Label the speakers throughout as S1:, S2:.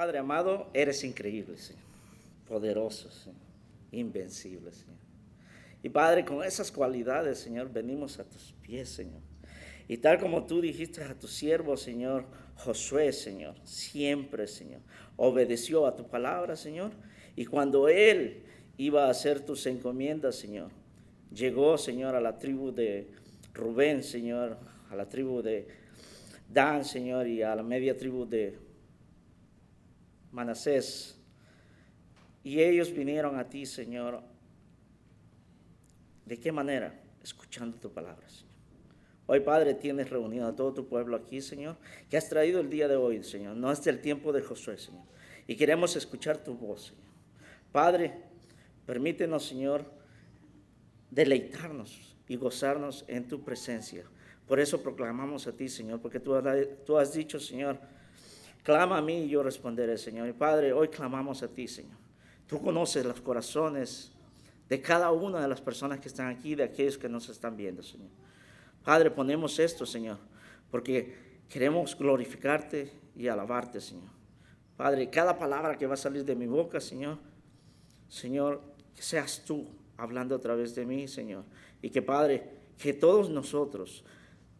S1: Padre amado, eres increíble, Señor, poderoso, Señor, invencible, Señor. Y Padre, con esas cualidades, Señor, venimos a tus pies, Señor. Y tal como tú dijiste a tu siervo, Señor, Josué, Señor, siempre, Señor, obedeció a tu palabra, Señor. Y cuando él iba a hacer tus encomiendas, Señor, llegó, Señor, a la tribu de Rubén, Señor, a la tribu de Dan, Señor, y a la media tribu de Manasés. Y ellos vinieron a ti, Señor. ¿De qué manera? Escuchando tu palabra, Señor. Hoy, Padre, tienes reunido a todo tu pueblo aquí, Señor, que has traído el día de hoy, Señor. No es del tiempo de Josué, Señor. Y queremos escuchar tu voz, Señor. Padre, permítenos, Señor, deleitarnos y gozarnos en tu presencia. Por eso proclamamos a ti, Señor, porque tú has dicho, Señor, clama a mí y yo responderé, Señor. Y Padre, hoy clamamos a ti, Señor. Tú conoces los corazones de cada una de las personas que están aquí, de aquellos que nos están viendo, Señor. Padre, ponemos esto, Señor, porque queremos glorificarte y alabarte, Señor. Padre, cada palabra que va a salir de mi boca, Señor, que seas tú hablando a través de mí, Señor. Y que, Padre, que todos nosotros,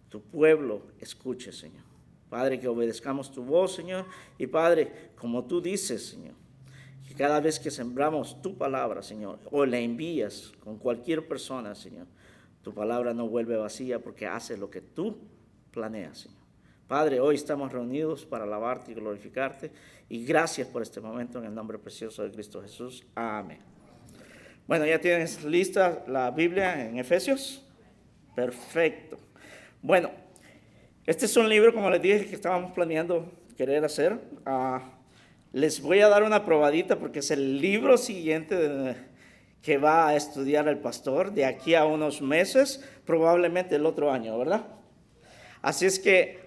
S1: tu pueblo, escuche, Señor. Padre, que obedezcamos tu voz, Señor. Y Padre, como tú dices, Señor, que cada vez que sembramos tu palabra, Señor, o la envías con cualquier persona, Señor, tu palabra no vuelve vacía porque hace lo que tú planeas, Señor. Padre, hoy estamos reunidos para alabarte y glorificarte. Y gracias por este momento en el nombre precioso de Cristo Jesús. Amén. Bueno, ¿ya tienes lista la Biblia en Efesios? Perfecto. Bueno, este es un libro, como les dije, que estábamos planeando querer hacer. Les voy a dar una probadita porque es el libro siguiente que va a estudiar el pastor de aquí a unos meses, probablemente el otro año, ¿verdad? Así es que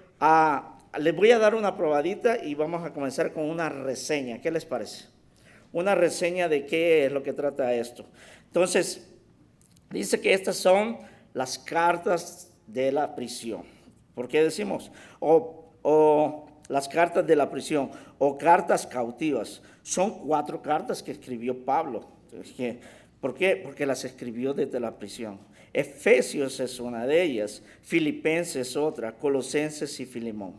S1: les voy a dar una probadita y vamos a comenzar con una reseña. ¿Qué les parece? Una reseña de qué es lo que trata esto. Entonces, dice que estas son las cartas de la prisión. ¿Por qué decimos? O las cartas de la prisión, o cartas cautivas. Son 4 cartas que escribió Pablo. ¿Por qué? Porque las escribió desde la prisión. Efesios es una de ellas, Filipenses otra, Colosenses y Filemón.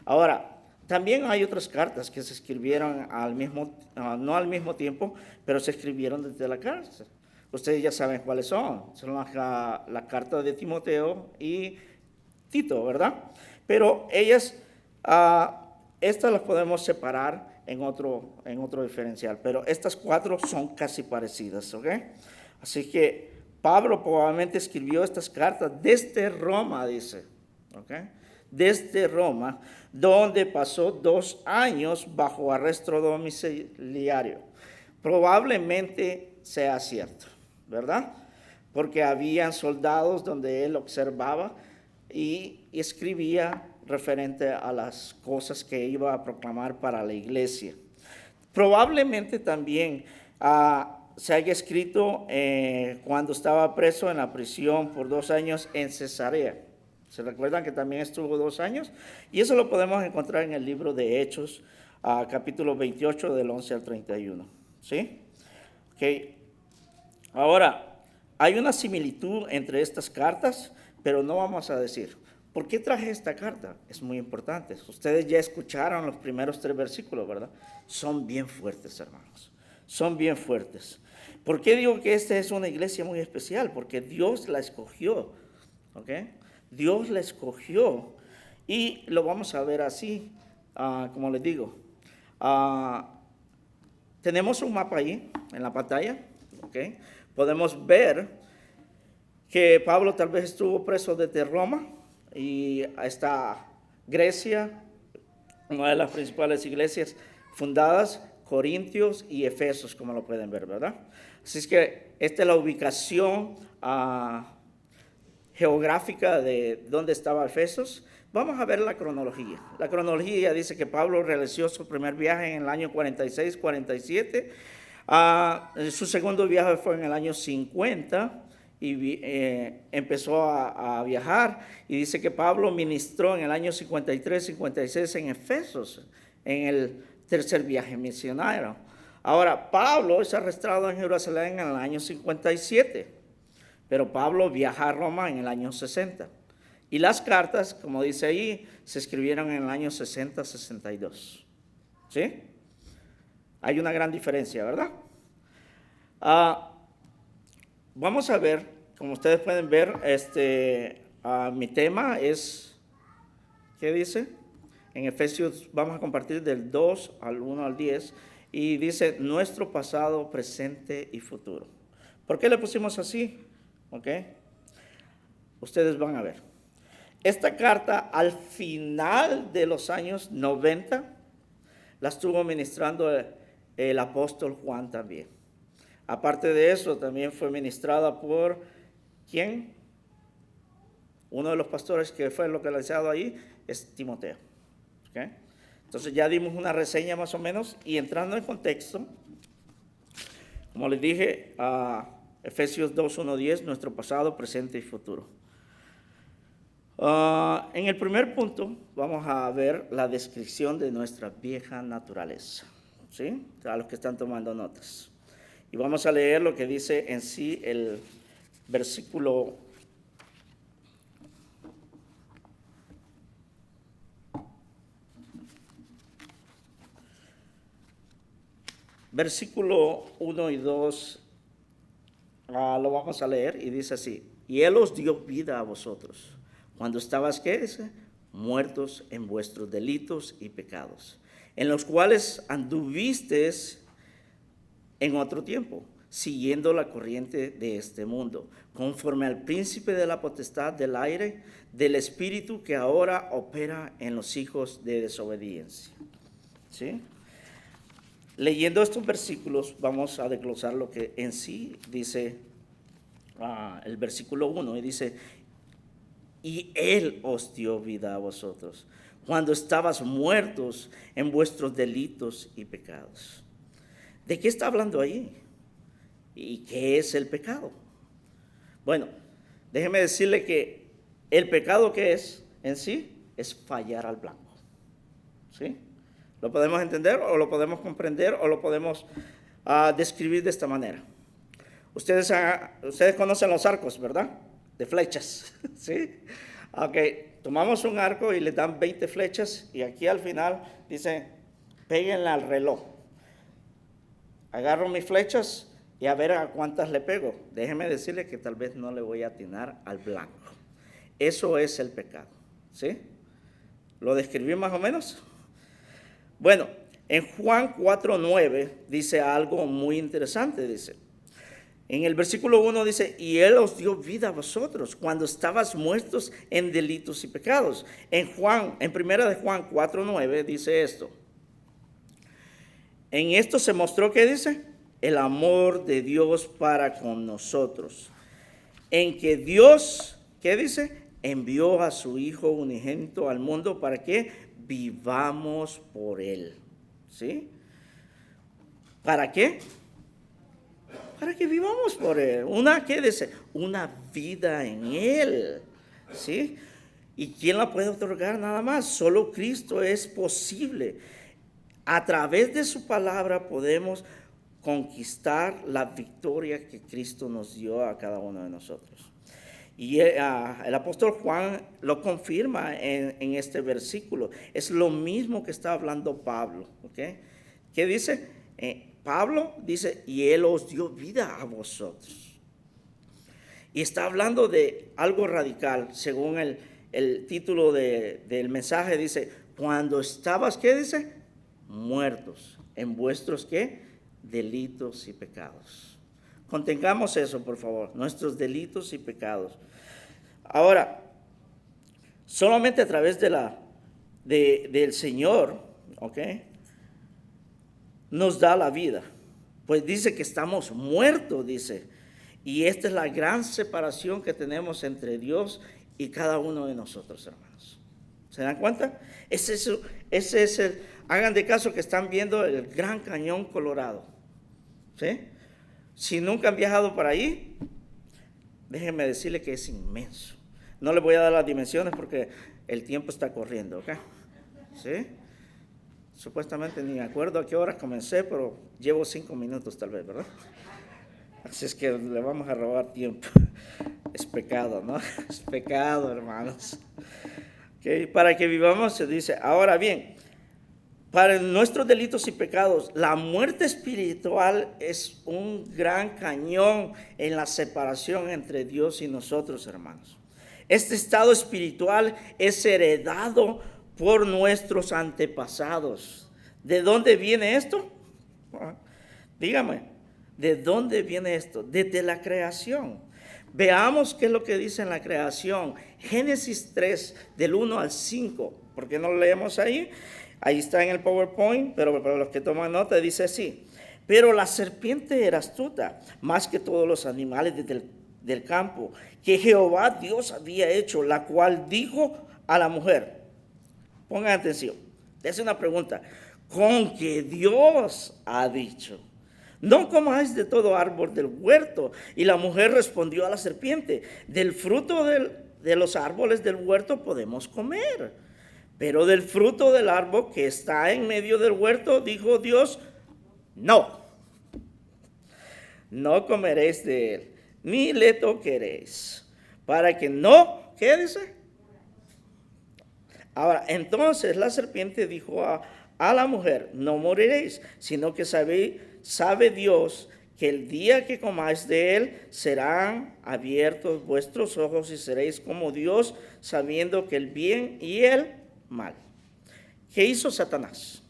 S1: Ahora, también hay otras cartas que se escribieron no al mismo tiempo, pero se escribieron desde la cárcel. Ustedes ya saben cuáles son. Son la carta de Timoteo y Tito, ¿verdad? Pero ellas, estas las podemos separar en otro diferencial, pero estas 4 son casi parecidas, ¿ok? Así que Pablo probablemente escribió estas cartas desde Roma, dice, ¿ok? Desde Roma, donde pasó 2 años bajo arresto domiciliario. Probablemente sea cierto, ¿verdad? Porque habían soldados donde él observaba y escribía referente a las cosas que iba a proclamar para la iglesia. Probablemente también se haya escrito cuando estaba preso en la prisión por 2 años en Cesarea. ¿Se recuerdan que también estuvo 2 años? Y eso lo podemos encontrar en el libro de Hechos, capítulo 28, del 11 al 31. ¿Sí? Okay. Ahora, hay una similitud entre estas cartas, pero no vamos a decir. ¿Por qué traje esta carta? Es muy importante. Ustedes ya escucharon los primeros 3 versículos, ¿verdad? Son bien fuertes, hermanos. Son bien fuertes. ¿Por qué digo que esta es una iglesia muy especial? Porque Dios la escogió, ¿ok? Dios la escogió y lo vamos a ver así, como les digo. Tenemos un mapa ahí en la pantalla, ¿ok? Podemos ver que Pablo tal vez estuvo preso desde Roma y está Grecia, una de las principales iglesias fundadas, Corintios y Efesos, como lo pueden ver, ¿verdad? Así es que esta es la ubicación geográfica de dónde estaba Efesos. Vamos a ver la cronología. La cronología dice que Pablo realizó su primer viaje en el año 46-47. Su segundo viaje fue en el año 50 y empezó a viajar. Y dice que Pablo ministró en el año 53-56 en Efesos, en el tercer viaje misionero. Ahora, Pablo es arrestado en Jerusalén en el año 57, pero Pablo viaja a Roma en el año 60. Y las cartas, como dice ahí, se escribieron en el año 60-62. ¿Sí? Hay una gran diferencia, ¿verdad? Vamos a ver, como ustedes pueden ver, mi tema es, ¿qué dice? En Efesios vamos a compartir del 2 al 1 al 10 y dice nuestro pasado, presente y futuro. ¿Por qué le pusimos así? ¿Ok? Ustedes van a ver. Esta carta al final de los años 90 la estuvo ministrando el apóstol Juan también. Aparte de eso, también fue ministrada por, ¿quién? Uno de los pastores que fue localizado ahí es Timoteo. ¿Okay? Entonces ya dimos una reseña más o menos y entrando en contexto, como les dije, Efesios 2, 1, 10, nuestro pasado, presente y futuro. En el primer punto vamos a ver la descripción de nuestra vieja naturaleza, ¿sí? A los que están tomando notas. Y vamos a leer lo que dice en sí el versículo 1 y 2, lo vamos a leer y dice así: y Él os dio vida a vosotros, cuando estabas, ¿qué dice? Muertos en vuestros delitos y pecados, en los cuales anduvisteis en otro tiempo, siguiendo la corriente de este mundo, conforme al príncipe de la potestad del aire, del espíritu que ahora opera en los hijos de desobediencia. ¿Sí? Leyendo estos versículos, vamos a desglosar lo que en sí dice el versículo 1, y dice: y Él os dio vida a vosotros, cuando estabas muertos en vuestros delitos y pecados. ¿De qué está hablando ahí? ¿Y qué es el pecado? Bueno, déjeme decirle que el pecado que es en sí es fallar al blanco. ¿Sí? ¿Lo podemos entender o lo podemos comprender o lo podemos describir de esta manera? Ustedes conocen los arcos, ¿verdad? De flechas, ¿sí? Ok, tomamos un arco y le dan 20 flechas y aquí al final dice, péguenle al reloj. Agarro mis flechas y a ver a cuántas le pego. Déjeme decirle que tal vez no le voy a atinar al blanco. Eso es el pecado, ¿sí? ¿Lo describí más o menos? Bueno, en Juan 4:9 dice algo muy interesante, dice. En el versículo 1 dice, y Él os dio vida a vosotros cuando estabas muertos en delitos y pecados. En primera de Juan 4:9 dice esto. En esto se mostró, ¿qué dice? El amor de Dios para con nosotros. En que Dios, ¿qué dice? Envió a su Hijo unigénito al mundo para que vivamos por Él. ¿Sí? ¿Para qué? Para que vivamos por Él. ¿Qué dice? Una vida en Él. ¿Sí? ¿Y quién la puede otorgar nada más? Solo Cristo es posible. A través de su palabra podemos conquistar la victoria que Cristo nos dio a cada uno de nosotros. Y el apóstol Juan lo confirma en este versículo. Es lo mismo que está hablando Pablo. ¿Okay? ¿Qué dice? Pablo dice, y Él os dio vida a vosotros. Y está hablando de algo radical, según el título del mensaje, dice, cuando estabas, ¿qué dice? Muertos en vuestros, ¿qué? Delitos y pecados. Contengamos eso, por favor, nuestros delitos y pecados. Ahora, solamente a través del Señor, ¿ok? Nos da la vida. Pues dice que estamos muertos, dice. Y esta es la gran separación que tenemos entre Dios y cada uno de nosotros, hermanos. ¿Se dan cuenta? Ese es el, hagan de caso que están viendo el Gran Cañón Colorado. ¿Sí? Si nunca han viajado para ahí, déjenme decirle que es inmenso. No les voy a dar las dimensiones porque el tiempo está corriendo, ¿ok? ¿Sí? Supuestamente ni me acuerdo a qué hora comencé, pero llevo 5 minutos tal vez, ¿verdad? Así es que le vamos a robar tiempo. Es pecado, ¿no? Es pecado, hermanos. Okay. Para que vivamos, se dice, ahora bien, para nuestros delitos y pecados, la muerte espiritual es un gran cañón en la separación entre Dios y nosotros, hermanos. Este estado espiritual es heredado por nuestros antepasados. ¿De dónde viene esto? Dígame, ¿de dónde viene esto? Desde la creación. Veamos qué es lo que dice en la creación. Génesis 3, del 1 al 5. ¿Por qué no lo leemos ahí? Ahí está en el PowerPoint, pero para los que toman nota dice así. Pero la serpiente era astuta, más que todos los animales del campo, que Jehová Dios había hecho, la cual dijo a la mujer. Pongan atención, es una pregunta. ¿Con qué Dios ha dicho? No comáis de todo árbol del huerto. Y la mujer respondió a la serpiente, del fruto de los árboles del huerto podemos comer, pero del fruto del árbol que está en medio del huerto, dijo Dios, no, no comeréis de él, ni le toqueréis, para que no, ¿qué dice? Ahora, entonces la serpiente dijo a la mujer, no moriréis, sino que sabe Dios que el día que comáis de él serán abiertos vuestros ojos y seréis como Dios, sabiendo que el bien y el mal. ¿Qué hizo Satanás?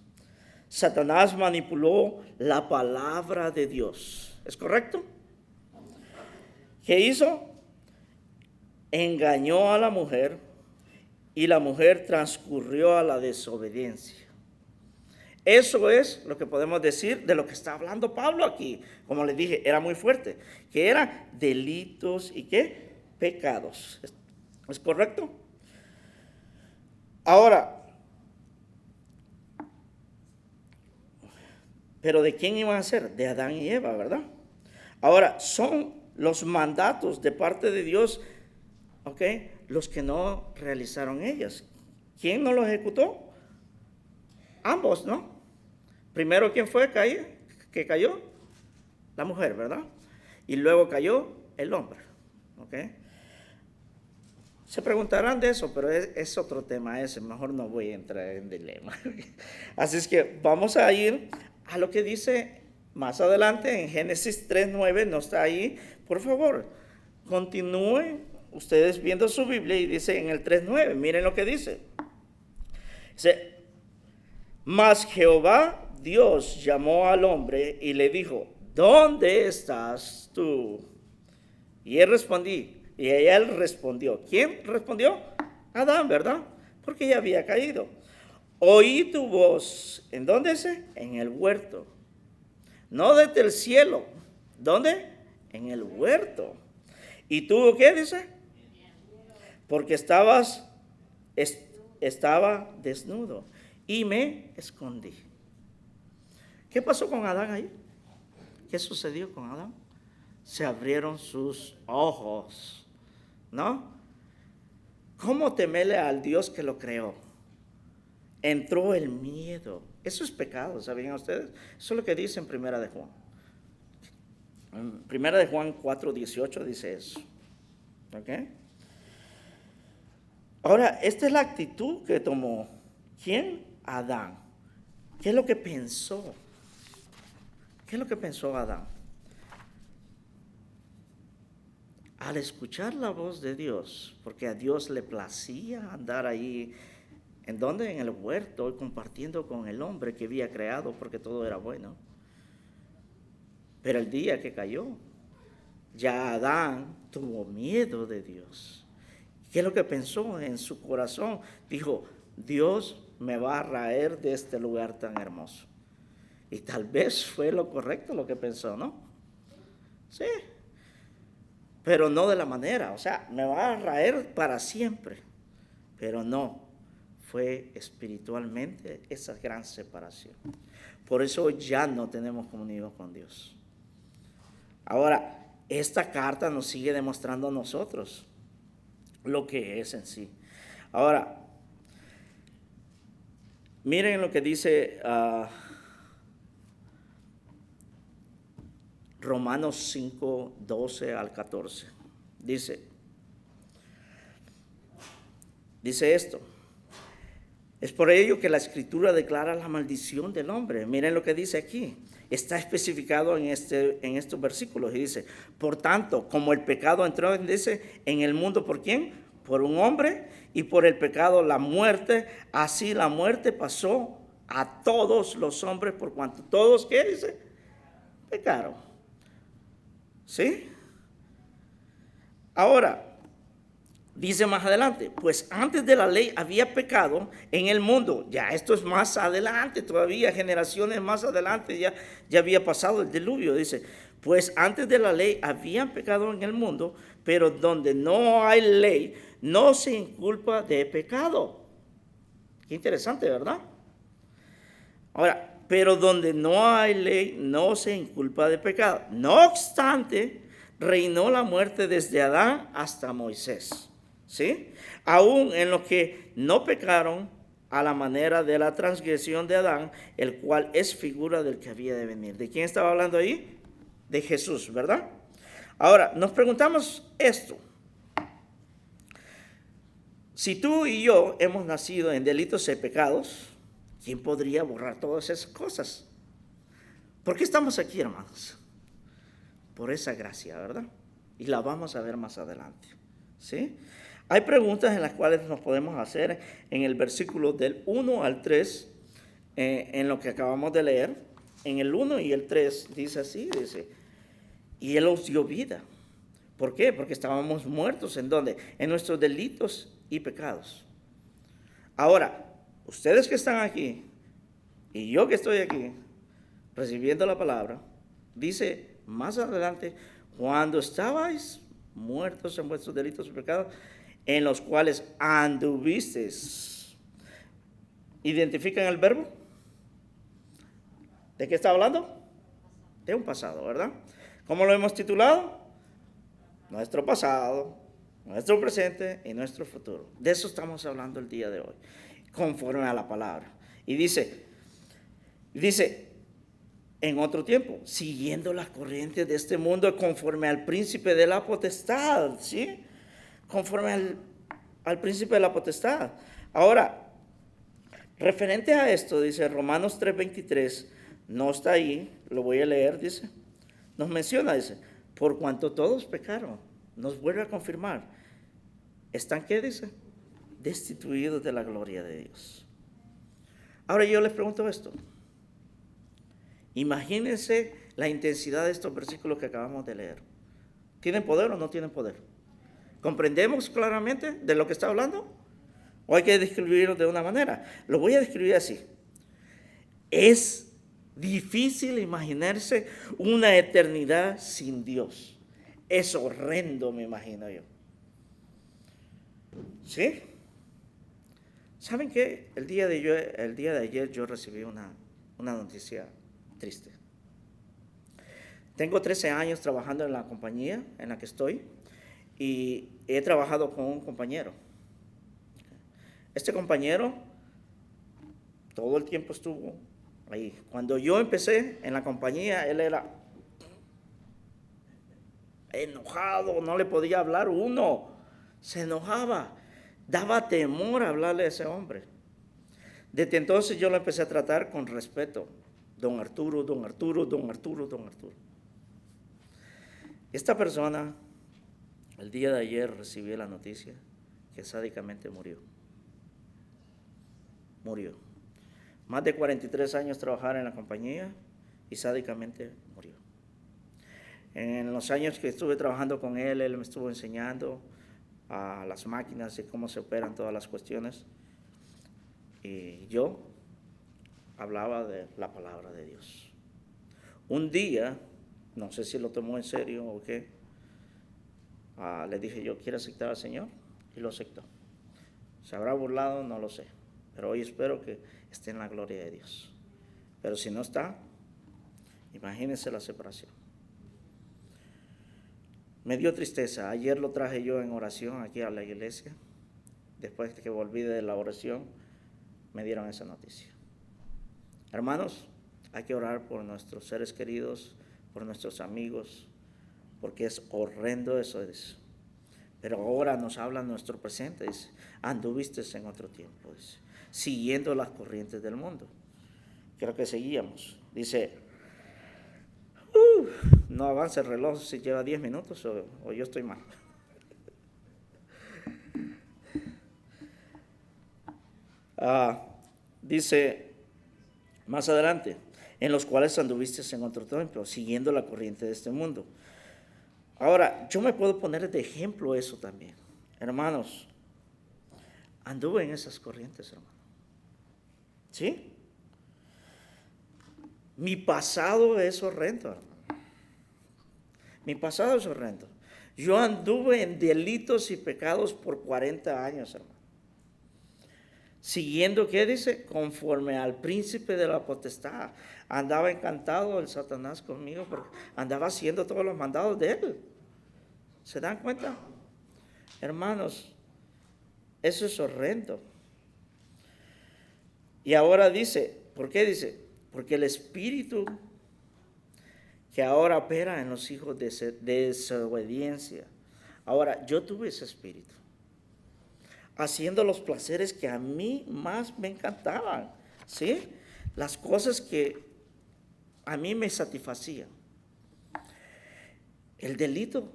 S1: Satanás manipuló la palabra de Dios. ¿Es correcto? ¿Qué hizo? Engañó a la mujer y la mujer transcurrió a la desobediencia. Eso es lo que podemos decir de lo que está hablando Pablo aquí. Como les dije, era muy fuerte. Que eran delitos y ¿qué? Pecados. ¿Es correcto? Ahora, ¿pero de quién iban a ser? De Adán y Eva, ¿verdad? Ahora, son los mandatos de parte de Dios, ¿ok? Los que no realizaron ellas. ¿Quién no lo ejecutó? Ambos, ¿no? Primero, ¿quién fue que cayó? La mujer, ¿verdad? Y luego cayó el hombre, ¿ok? Se preguntarán de eso, pero es otro tema ese, mejor no voy a entrar en dilema. Así es que vamos a ir a lo que dice más adelante en Génesis 3:9, no está ahí. Por favor, continúen ustedes viendo su Biblia y dice en el 3:9, miren lo que dice. Dice, mas Jehová Dios llamó al hombre y le dijo, ¿dónde estás tú? Y él respondió. ¿Quién respondió? Adán, ¿verdad? Porque ya había caído. Oí tu voz. ¿En dónde es? En el huerto. No desde el cielo. ¿Dónde? En el huerto. ¿Y tú qué dice? Porque estaba desnudo y me escondí. ¿Qué pasó con Adán ahí? ¿Qué sucedió con Adán? Se abrieron sus ojos, ¿no? ¿Cómo temerle al Dios que lo creó? Entró el miedo. Eso es pecado, ¿sabían ustedes? Eso es lo que dice en Primera de Juan. En Primera de Juan 4:18 dice eso. ¿Ok? Ahora, esta es la actitud que tomó. ¿Quién? Adán. ¿Qué es lo que pensó? ¿Qué es lo que pensó Adán? Al escuchar la voz de Dios, porque a Dios le placía andar ahí, ¿en dónde? En el huerto, y compartiendo con el hombre que había creado, porque todo era bueno. Pero el día que cayó, ya Adán tuvo miedo de Dios. ¿Qué es lo que pensó en su corazón? Dijo, Dios me va a traer de este lugar tan hermoso. Y tal vez fue lo correcto lo que pensó, ¿no? Sí. Pero no de la manera, o sea, me va a traer para siempre. Pero no, fue espiritualmente esa gran separación. Por eso ya no tenemos comunión con Dios. Ahora, esta carta nos sigue demostrando a nosotros lo que es en sí. Ahora, Miren lo que dice Romanos 5, 12 al 14. Dice esto. Es por ello que la Escritura declara la maldición del hombre. Miren lo que dice aquí. Está especificado en estos versículos y dice, por tanto, como el pecado entró en el mundo, ¿por quién? Por un hombre, y por el pecado la muerte, así la muerte pasó a todos los hombres, por cuanto todos, ¿qué dice? Pecaron. ¿Sí? Ahora, dice más adelante, pues antes de la ley había pecado en el mundo. Ya esto es más adelante, todavía generaciones más adelante ya había pasado el diluvio. Dice, pues antes de la ley habían pecado en el mundo, pero donde no hay ley, no se inculpa de pecado. Qué interesante, ¿verdad? Ahora, pero donde no hay ley, no se inculpa de pecado. No obstante, reinó la muerte desde Adán hasta Moisés. ¿Sí? Aún en los que no pecaron a la manera de la transgresión de Adán, el cual es figura del que había de venir. ¿De quién estaba hablando ahí? De Jesús, ¿verdad? Ahora, nos preguntamos esto. Si tú y yo hemos nacido en delitos y pecados, ¿quién podría borrar todas esas cosas? ¿Por qué estamos aquí, hermanos? Por esa gracia, ¿verdad? Y la vamos a ver más adelante. ¿Sí? Hay preguntas en las cuales nos podemos hacer en el versículo del 1 al 3, en lo que acabamos de leer. En el 1 y el 3 dice así, dice, y Él os dio vida. ¿Por qué? Porque estábamos muertos. ¿En dónde? En nuestros delitos y pecados. Ahora, ustedes que están aquí y yo que estoy aquí recibiendo la palabra, dice más adelante, cuando estabais muertos en vuestros delitos y pecados, en los cuales anduvisteis. ¿Identifican el verbo? ¿De qué está hablando? De un pasado, ¿verdad? ¿Cómo lo hemos titulado? Nuestro pasado, nuestro presente y nuestro futuro. De eso estamos hablando el día de hoy, conforme a la palabra. Y dice, en otro tiempo, siguiendo las corrientes de este mundo, conforme al príncipe de la potestad, ¿sí? Conforme al príncipe de la potestad. Ahora, referente a esto, dice Romanos 3:23, no está ahí, lo voy a leer, dice, nos menciona, dice, por cuanto todos pecaron, nos vuelve a confirmar, ¿están qué dice? Destituidos de la gloria de Dios. Ahora yo les pregunto esto, imagínense la intensidad de estos versículos que acabamos de leer. ¿Tienen poder o no tienen poder? ¿Comprendemos claramente de lo que está hablando? ¿O hay que describirlo de una manera? Lo voy a describir así. Es difícil imaginarse una eternidad sin Dios. Es horrendo, me imagino yo. ¿Sí? ¿Saben qué? El día de ayer yo recibí una noticia triste. Tengo 13 años trabajando en la compañía en la que estoy y he trabajado con un compañero. Este compañero todo el tiempo estuvo ahí. Cuando yo empecé en la compañía, él era enojado, no le podía hablar uno, se enojaba, daba temor hablarle a ese hombre. Desde entonces yo lo empecé a tratar con respeto. Don Arturo, don Arturo, don Arturo, don Arturo. Esta persona, el día de ayer recibí la noticia que sádicamente murió. Murió. Más de 43 años trabajar en la compañía y sádicamente murió. En los años que estuve trabajando con él me estuvo enseñando a las máquinas y cómo se operan todas las cuestiones. Y yo hablaba de la palabra de Dios. Un día, no sé si lo tomó en serio o qué, le dije yo, ¿quiere aceptar al Señor? Y lo aceptó. ¿Se habrá burlado? No lo sé. Pero hoy espero que esté en la gloria de Dios. Pero si no está, imagínense la separación. Me dio tristeza. Ayer lo traje yo en oración aquí a la iglesia. Después de que volví de la oración, me dieron esa noticia. Hermanos, hay que orar por nuestros seres queridos, por nuestros amigos, porque es horrendo eso. Pero ahora nos habla nuestro presente, dice, anduviste en otro tiempo, dice, siguiendo las corrientes del mundo. Creo que seguíamos. Dice, no avanza el reloj si lleva 10 minutos o yo estoy mal. Dice más adelante, en los cuales anduviste en otro tiempo, siguiendo la corriente de este mundo. Ahora, yo me puedo poner de ejemplo eso también. Hermanos, anduve en esas corrientes, hermano. ¿Sí? Mi pasado es horrendo, hermano. Mi pasado es horrendo. Yo anduve en delitos y pecados por 40 años, hermano. Siguiendo, ¿qué dice? Conforme al príncipe de la potestad. Andaba encantado el Satanás conmigo porque andaba haciendo todos los mandados de él. ¿Se dan cuenta? Hermanos, eso es horrendo. Y ahora dice, ¿por qué dice? Porque el espíritu que ahora opera en los hijos de desobediencia. Ahora, yo tuve ese espíritu, haciendo los placeres que a mí más me encantaban, ¿sí? Las cosas que a mí me satisfacían. El delito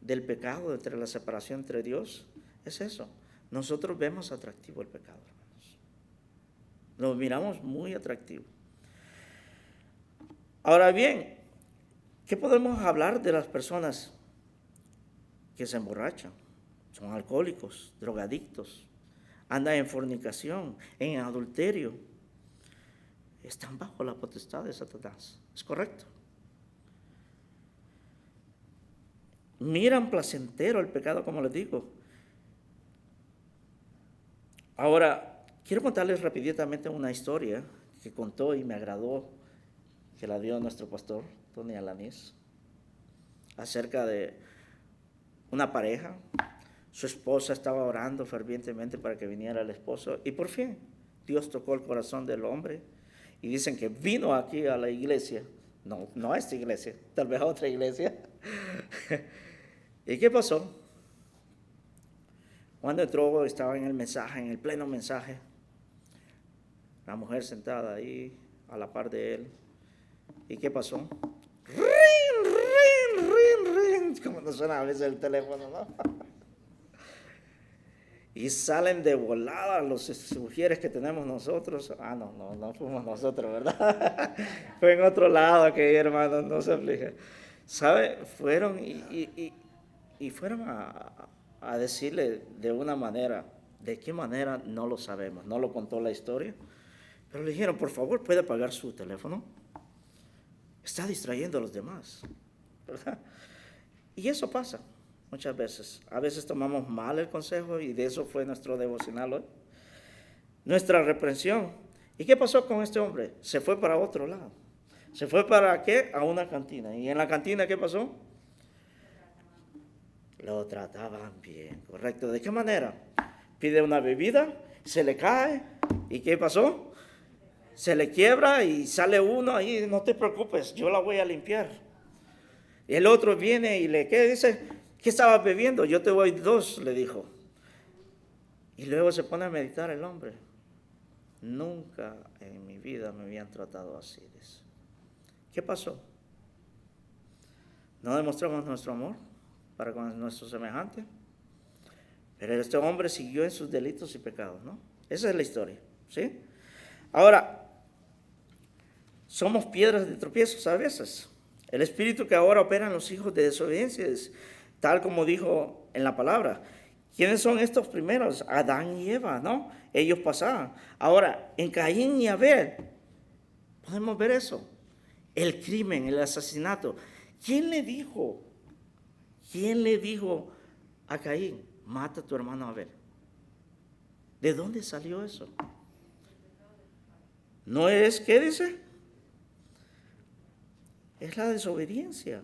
S1: del pecado, entre la separación entre Dios, es eso. Nosotros vemos atractivo el pecado, hermanos. Lo miramos muy atractivo. Ahora bien, ¿qué podemos hablar de las personas que se emborrachan? Son alcohólicos, drogadictos, andan en fornicación, en adulterio. Están bajo la potestad de Satanás. ¿Es correcto? Miran placentero el pecado, como les digo. Ahora, quiero contarles rápidamente una historia que contó y me agradó, que la dio nuestro pastor, Tony Alanís, acerca de una pareja. Su esposa estaba orando fervientemente para que viniera el esposo y por fin Dios tocó el corazón del hombre y dicen que vino aquí a la iglesia, no a esta iglesia, tal vez a otra iglesia. ¿Y qué pasó? Cuando entró estaba en el mensaje, en el pleno mensaje, la mujer sentada ahí a la par de él. ¿Y qué pasó? ¡Rin, rin, rin, rin! Como nos suena a veces el teléfono, ¿no? Y salen de volada los mujeres que tenemos nosotros. No fuimos nosotros, ¿verdad? Fue en otro lado aquellos hermanos, no se aflige. ¿Sabe? Fueron y fueron a decirle de una manera, ¿de qué manera? No lo sabemos, no lo contó la historia. Pero le dijeron, por favor, ¿puede apagar su teléfono? Está distrayendo a los demás, ¿verdad? Y eso pasa muchas veces. A veces tomamos mal el consejo y de eso fue nuestro devocional hoy. Nuestra reprensión. ¿Y qué pasó con este hombre? Se fue para otro lado. ¿Se fue para qué? A una cantina. ¿Y en la cantina qué pasó? Lo trataban bien, correcto. ¿De qué manera? Pide una bebida, se le cae. ¿Y qué pasó? Se le quiebra y sale uno ahí, no te preocupes, yo la voy a limpiar. Y el otro viene y ¿qué dice? ¿Qué estabas bebiendo? Yo te doy 2, le dijo. Y luego se pone a meditar el hombre. Nunca en mi vida me habían tratado así. Dice. ¿Qué pasó? ¿No demostramos nuestro amor para con nuestro semejante? Pero este hombre siguió en sus delitos y pecados, ¿no? Esa es la historia, ¿sí? Ahora, somos piedras de tropiezo a veces. El espíritu que ahora opera en los hijos de desobediencia es tal como dijo en la palabra. ¿Quiénes son estos primeros? Adán y Eva, ¿no? Ellos pasaban. Ahora, en Caín y Abel, podemos ver eso. El crimen, el asesinato. ¿Quién le dijo a Caín, mata a tu hermano Abel? ¿De dónde salió eso? ¿No es qué dice? Es la desobediencia,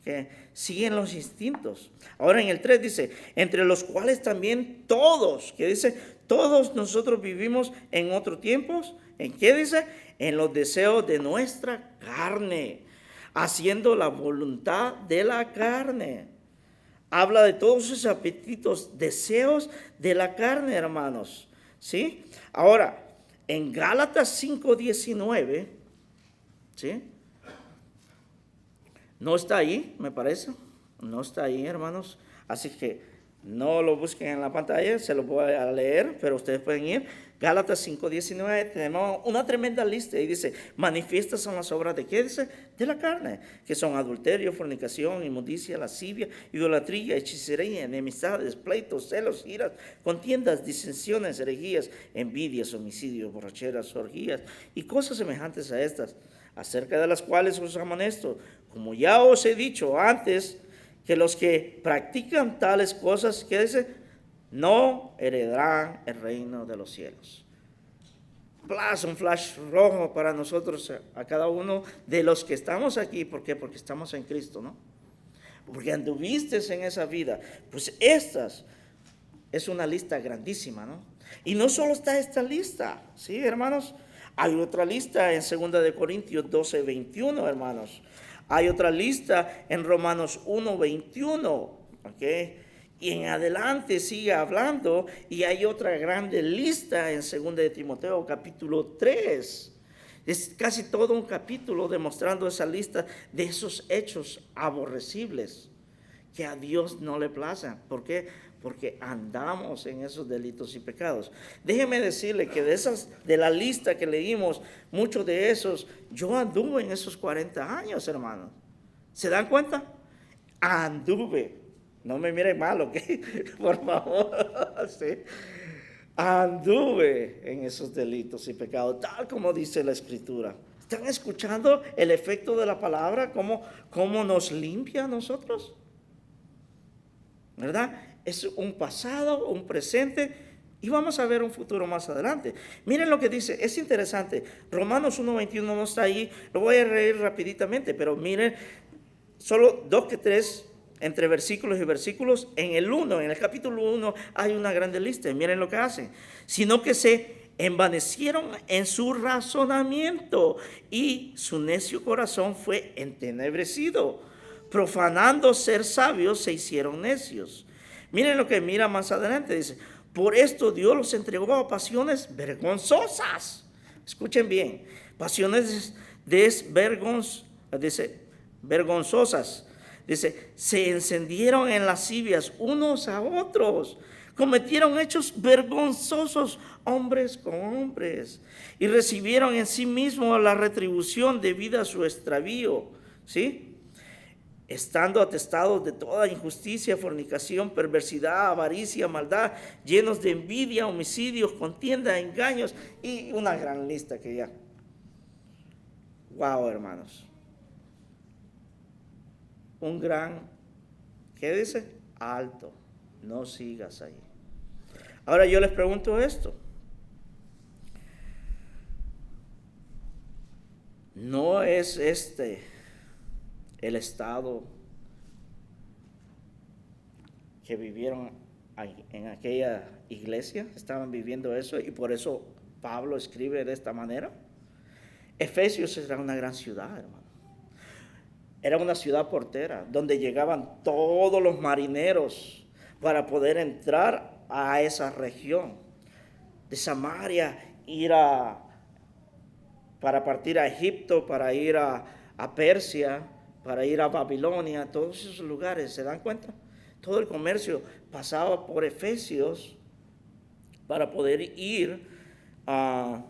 S1: que siguen los instintos. Ahora en el 3 dice, entre los cuales también todos, que dice, todos nosotros vivimos en otros tiempos, ¿En qué dice? En los deseos de nuestra carne, haciendo la voluntad de la carne. Habla de todos sus apetitos, deseos de la carne, hermanos. ¿Sí? Ahora, en Gálatas 5:19, ¿sí? No está ahí, me parece. No está ahí, hermanos. Así que no lo busquen en la pantalla, se lo voy a leer, pero ustedes pueden ir. Gálatas 5:19, tenemos una tremenda lista y dice, manifiestas son las obras de ¿qué dice? De la carne, que son adulterio, fornicación, inmundicia, lascivia, idolatría, hechicería, enemistades, pleitos, celos, iras, contiendas, disensiones, herejías, envidias, homicidios, borracheras, orgías y cosas semejantes a estas, acerca de las cuales os amonesto, como ya os he dicho antes, que los que practican tales cosas, ¿qué dice? No heredarán el reino de los cielos. Un flash rojo para nosotros, a cada uno de los que estamos aquí. ¿Por qué? Porque estamos en Cristo, ¿no? Porque anduviste en esa vida. Pues estas es una lista grandísima, ¿no? Y no solo está esta lista, ¿sí, hermanos? Hay otra lista en 2 de Corintios 12:21, hermanos. Hay otra lista en Romanos 1:21, ¿ok? Y en adelante sigue hablando y hay otra grande lista en 2 de Timoteo capítulo 3. Es casi todo un capítulo demostrando esa lista de esos hechos aborrecibles que a Dios no le plazan. ¿Por qué? Porque andamos en esos delitos y pecados. Déjeme decirle que de la lista que leímos, muchos de esos, yo anduve en esos 40 años, hermanos. ¿Se dan cuenta? Anduve. No me miren mal, ¿ok? Por favor. Sí. Anduve en esos delitos y pecados, tal como dice la Escritura. ¿Están escuchando el efecto de la palabra? ¿Cómo nos limpia a nosotros? ¿Verdad? Es un pasado, un presente, y vamos a ver un futuro más adelante. Miren lo que dice, es interesante. Romanos 1:21 no está ahí, lo voy a leer rapiditamente, pero miren, solo 2 que 3 entre versículos y versículos. En el capítulo 1 hay una grande lista, y miren lo que hacen. Sino que se envanecieron en su razonamiento y su necio corazón fue entenebrecido. Profanando ser sabios, se hicieron necios. Miren lo que mira más adelante, dice, por esto Dios los entregó a pasiones vergonzosas. Escuchen bien, pasiones vergonzosas. Dice, se encendieron en lascivias unos a otros, cometieron hechos vergonzosos hombres con hombres y recibieron en sí mismos la retribución debida a su extravío, ¿sí? Estando atestados de toda injusticia, fornicación, perversidad, avaricia, maldad, llenos de envidia, homicidios, contienda, engaños y una gran lista que ya. Wow, hermanos. Un gran, ¿qué dice? Alto. No sigas ahí. Ahora yo les pregunto esto. ¿No es el estado que vivieron en aquella iglesia? Estaban viviendo eso y por eso Pablo escribe de esta manera. Efesios era una gran ciudad, hermano. Era una ciudad portera donde llegaban todos los marineros para poder entrar a esa región de Samaria, para partir a Egipto, para ir a Persia, para ir a Babilonia, todos esos lugares. ¿Se dan cuenta? Todo el comercio pasaba por Efesios para poder ir a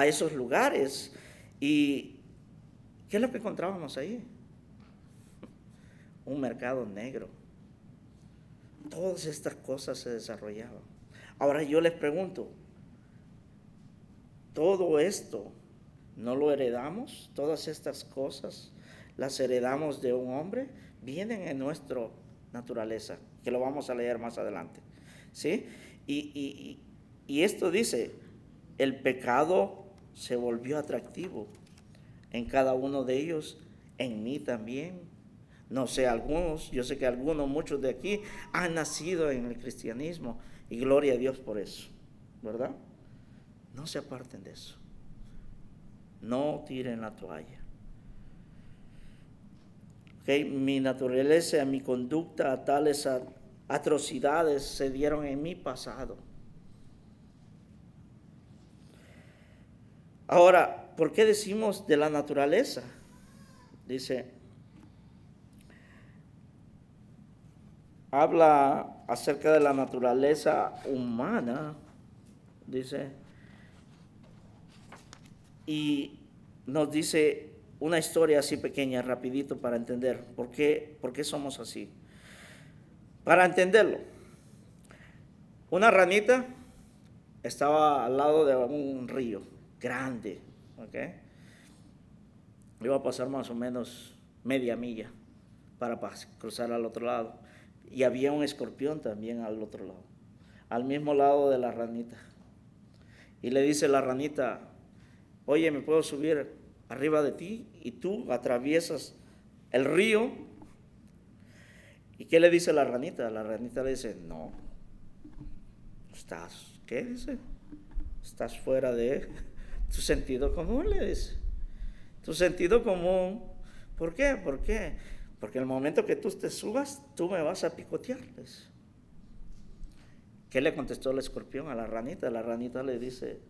S1: esos lugares. ¿Y qué es lo que encontrábamos ahí? Un mercado negro. Todas estas cosas se desarrollaban. Ahora yo les pregunto, ¿todo esto no lo heredamos? ¿Todas estas cosas las heredamos de un hombre? Vienen en nuestra naturaleza, que lo vamos a leer más adelante, ¿sí? Y esto dice, el pecado se volvió atractivo en cada uno de ellos, en mí también. No sé, algunos, yo sé que muchos de aquí han nacido en el cristianismo y gloria a Dios por eso, ¿verdad? No se aparten de eso. No tiren la toalla. Okay. Mi naturaleza, mi conducta, tales atrocidades se dieron en mi pasado. Ahora, ¿por qué decimos de la naturaleza? Dice, habla acerca de la naturaleza humana, dice, y nos dice una historia así pequeña, rapidito, para entender por qué somos así. Para entenderlo, una ranita estaba al lado de un río grande, ¿ok? Iba a pasar más o menos media milla para cruzar al otro lado. Y había un escorpión también al otro lado, al mismo lado de la ranita. Y le dice la ranita, oye, ¿me puedo subir arriba de ti? Y tú atraviesas el río. ¿Y qué le dice la ranita? La ranita le dice, no, ¿qué dice? Estás fuera de tu sentido común, le dice. Tu sentido común. ¿Por qué? ¿Por qué? Porque el momento que tú te subas, tú me vas a picotear, le dice. ¿Qué le contestó el escorpión a la ranita? La ranita le dice,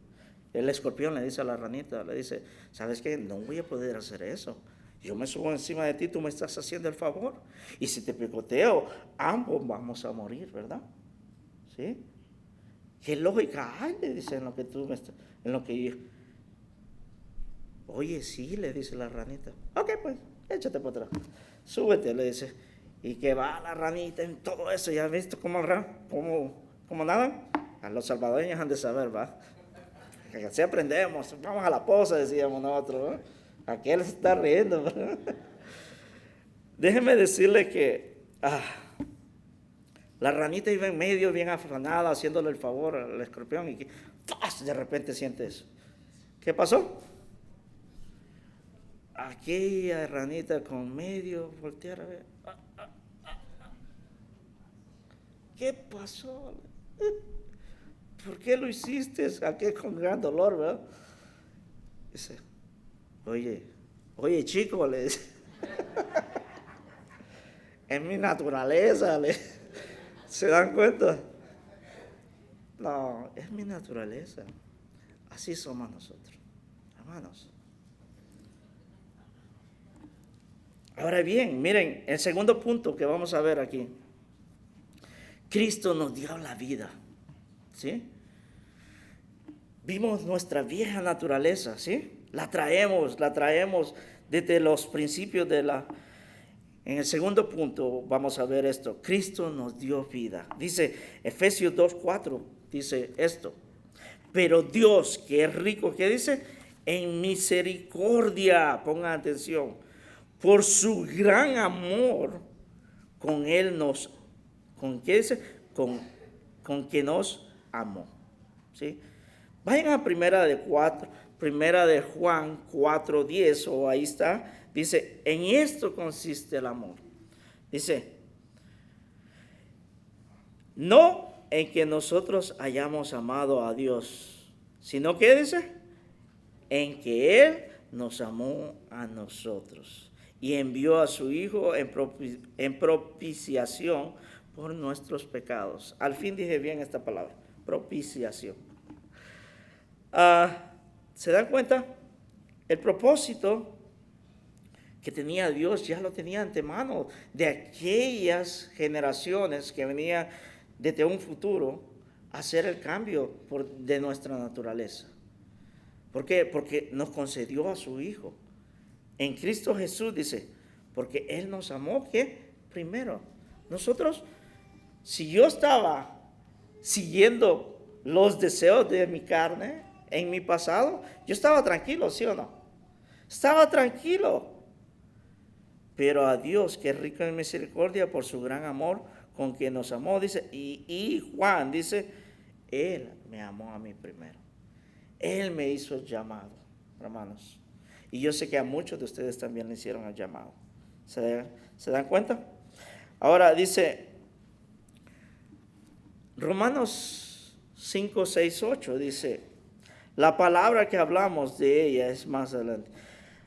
S1: el escorpión le dice a la ranita, le dice, ¿sabes qué? No voy a poder hacer eso. Yo me subo encima de ti, tú me estás haciendo el favor. Y si te picoteo, ambos vamos a morir, ¿verdad? ¿Sí? ¿Qué lógica hay? Le dice en lo que tú me estás, en lo que yo. Oye, sí, le dice la ranita. Ok, pues, échate para atrás. Súbete, le dice. Y que va la ranita en todo eso. ¿Ya has visto cómo nadan? A los salvadoreños han de saber, ¿va? Que así aprendemos. Vamos a la poza, decíamos nosotros, ¿no? Aquel se está riendo, ¿verdad? Déjeme decirle que la ranita iba en medio, bien afanada, haciéndole el favor al escorpión, y que de repente siente eso. ¿Qué pasó? Aquella ranita con medio voltear a ver. ¿Qué pasó? ¿Por qué lo hiciste? Aquel con gran dolor, ¿verdad? Dice, oye chico, le dice. Es mi naturaleza, ¿se dan cuenta? No, es mi naturaleza. Así somos nosotros, hermanos. Ahora bien, miren, el segundo punto que vamos a ver aquí. Cristo nos dio la vida, ¿sí? Vimos nuestra vieja naturaleza, ¿sí? La traemos desde los principios de la... En el segundo punto vamos a ver esto. Cristo nos dio vida. Dice Efesios 2:4, dice esto. Pero Dios, que es rico, ¿qué dice? En misericordia, pongan atención, por su gran amor, con Él nos, ¿con qué dice? Con que nos amó, ¿sí? Vayan a primera de Juan 4:10, o ahí está. Dice, en esto consiste el amor. Dice, no en que nosotros hayamos amado a Dios, sino que dice, en que Él nos amó a nosotros y envió a su Hijo en propiciación por nuestros pecados. Al fin dije bien esta palabra, propiciación. ¿Se dan cuenta? El propósito que tenía Dios ya lo tenía antemano de aquellas generaciones que venían desde un futuro a hacer el cambio de nuestra naturaleza. ¿Por qué? Porque nos concedió a su Hijo. En Cristo Jesús dice, porque Él nos amó, ¿qué? Primero. Nosotros, si yo estaba siguiendo los deseos de mi carne en mi pasado, yo estaba tranquilo, ¿sí o no? Estaba tranquilo. Pero a Dios, que es rico en misericordia por su gran amor con quien nos amó, dice, y Juan dice, Él me amó a mí primero. Él me hizo el llamado, hermanos. Y yo sé que a muchos de ustedes también le hicieron el llamado. ¿Se dan cuenta? Ahora dice, Romanos 5, 6, 8, dice, La palabra que hablamos de ella es más adelante.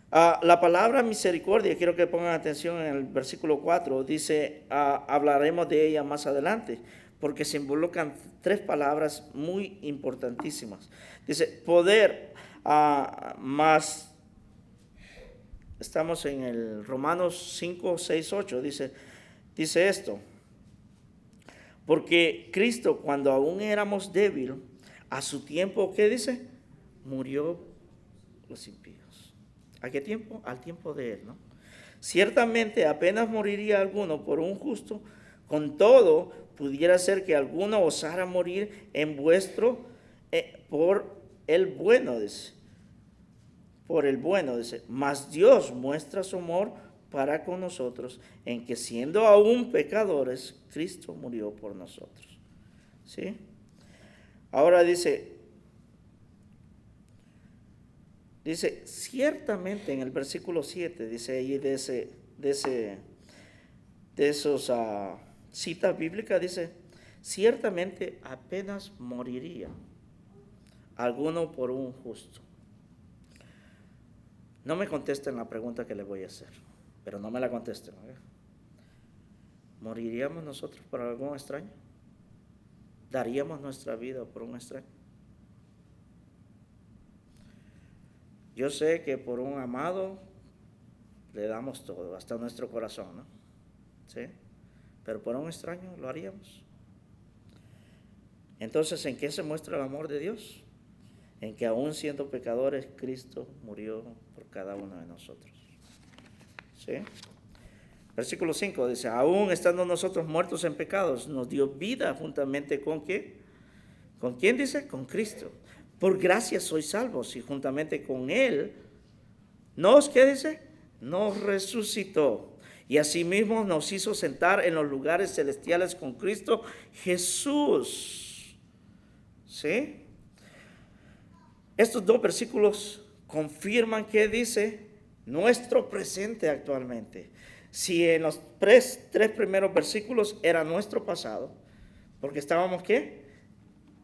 S1: La palabra misericordia, quiero que pongan atención en el versículo 4, dice, hablaremos de ella más adelante, porque se involucran tres palabras muy importantísimas. Dice, poder, más, estamos en el Romanos 5, 6, 8, dice esto, porque Cristo, cuando aún éramos débiles, a su tiempo, ¿qué dice? Murió los impíos. ¿A qué tiempo? Al tiempo de él, ¿no? Ciertamente apenas moriría alguno por un justo, con todo pudiera ser que alguno osara morir en vuestro, por el bueno, dice. Por el bueno, dice. Mas Dios muestra su amor para con nosotros, en que siendo aún pecadores, Cristo murió por nosotros. ¿Sí? Ahora dice, ciertamente en el versículo 7, dice ahí de esos citas bíblicas, dice, ciertamente apenas moriría alguno por un justo. No me contesten la pregunta que les voy a hacer, pero no me la contesten. ¿Moriríamos nosotros por algún extraño? ¿Daríamos nuestra vida por un extraño? Yo sé que por un amado le damos todo, hasta nuestro corazón, ¿no? ¿Sí? Pero por un extraño lo haríamos. Entonces, ¿en qué se muestra el amor de Dios? En que aún siendo pecadores, Cristo murió por cada uno de nosotros. ¿Sí? Versículo 5 dice, aún estando nosotros muertos en pecados, nos dio vida juntamente con ¿qué? ¿Con quién dice? Con Cristo. Por gracia sois salvos y juntamente con Él, ¿qué dice? Nos resucitó y asimismo nos hizo sentar en los lugares celestiales con Cristo Jesús. ¿Sí? Estos dos versículos confirman que dice nuestro presente actualmente. Si en los tres primeros versículos era nuestro pasado, porque estábamos ¿qué?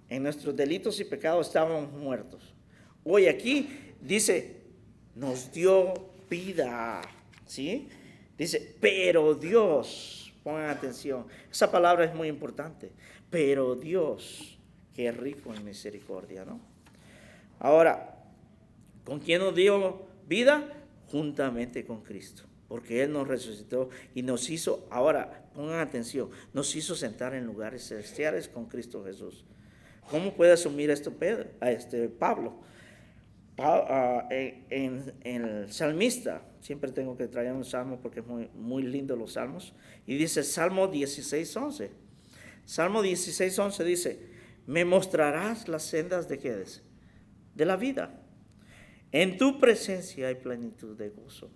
S1: En nuestros delitos y pecados estábamos muertos. Hoy aquí dice, nos dio vida, ¿sí? Dice, pero Dios, pongan atención, esa palabra es muy importante, pero Dios, que es rico en misericordia, ¿no? Ahora, ¿con quién nos dio vida? Juntamente con Cristo, porque Él nos resucitó y nos hizo, ahora, pongan atención, nos hizo sentar en lugares celestiales con Cristo Jesús. ¿Cómo puede asumir esto Pablo? En el salmista, siempre tengo que traer un salmo porque es muy, muy lindo los salmos, y dice Salmo 16:11. Salmo 16:11 dice, me mostrarás las sendas de ¿qué es? De la vida. En tu presencia hay plenitud de gozo.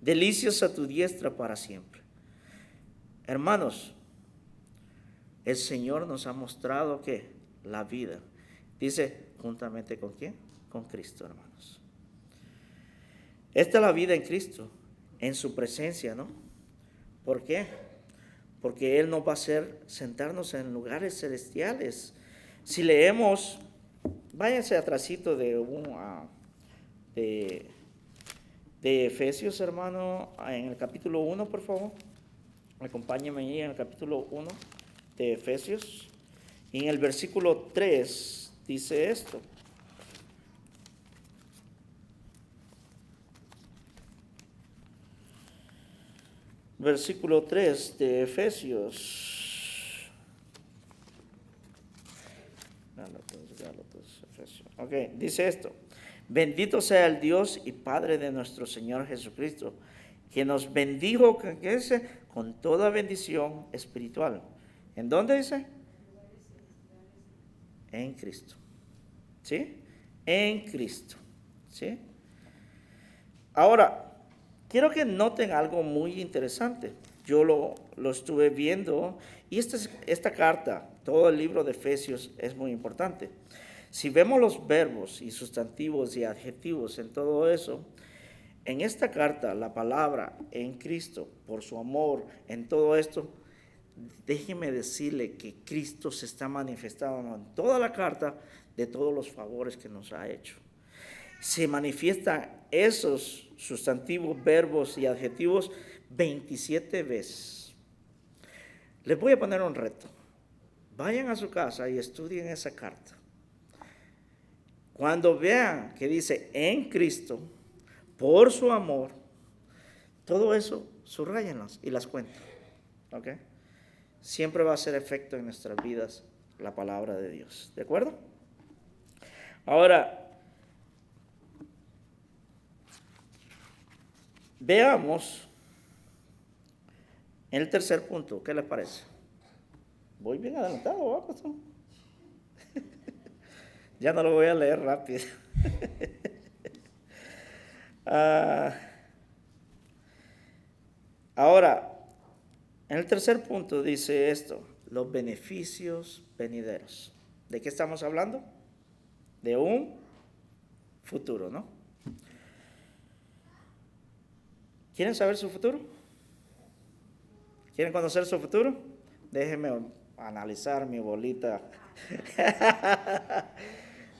S1: Delicias a tu diestra para siempre. Hermanos, el Señor nos ha mostrado ¿qué? La vida. Dice, juntamente con ¿quién? Con Cristo, hermanos. Esta es la vida en Cristo, en su presencia, ¿no? ¿Por qué? Porque Él nos va a hacer sentarnos en lugares celestiales. Si leemos, váyanse atrasito de Efesios, hermano, en el capítulo 1, por favor. Acompáñenme ahí en el capítulo 1 de Efesios. Y en el versículo 3 dice esto. Versículo 3 de Efesios. Ok, dice esto. Bendito sea el Dios y Padre de nuestro Señor Jesucristo, que nos bendijo con toda bendición espiritual. ¿En dónde dice? En Cristo. ¿Sí? En Cristo. ¿Sí? Ahora, quiero que noten algo muy interesante. Yo lo estuve viendo y esta carta, todo el libro de Efesios es muy importante. Si vemos los verbos y sustantivos y adjetivos en todo eso, en esta carta la palabra en Cristo, por su amor, en todo esto, déjeme decirle que Cristo se está manifestando en toda la carta de todos los favores que nos ha hecho. Se manifiestan esos sustantivos, verbos y adjetivos 27 veces. Les voy a poner un reto. Vayan a su casa y estudien esa carta. Cuando vean que dice en Cristo, por su amor, todo eso, subrayenlas y las cuenten. ¿Ok? Siempre va a hacer efecto en nuestras vidas la palabra de Dios. ¿De acuerdo? Ahora, veamos en el tercer punto. ¿Qué les parece? Voy bien adelantado, ¿va, pastor? Ya no lo voy a leer rápido. Ahora, en el tercer punto dice esto, los beneficios venideros. ¿De qué estamos hablando? De un futuro, ¿no? ¿Quieren saber su futuro? ¿Quieren conocer su futuro? Déjenme analizar mi bolita.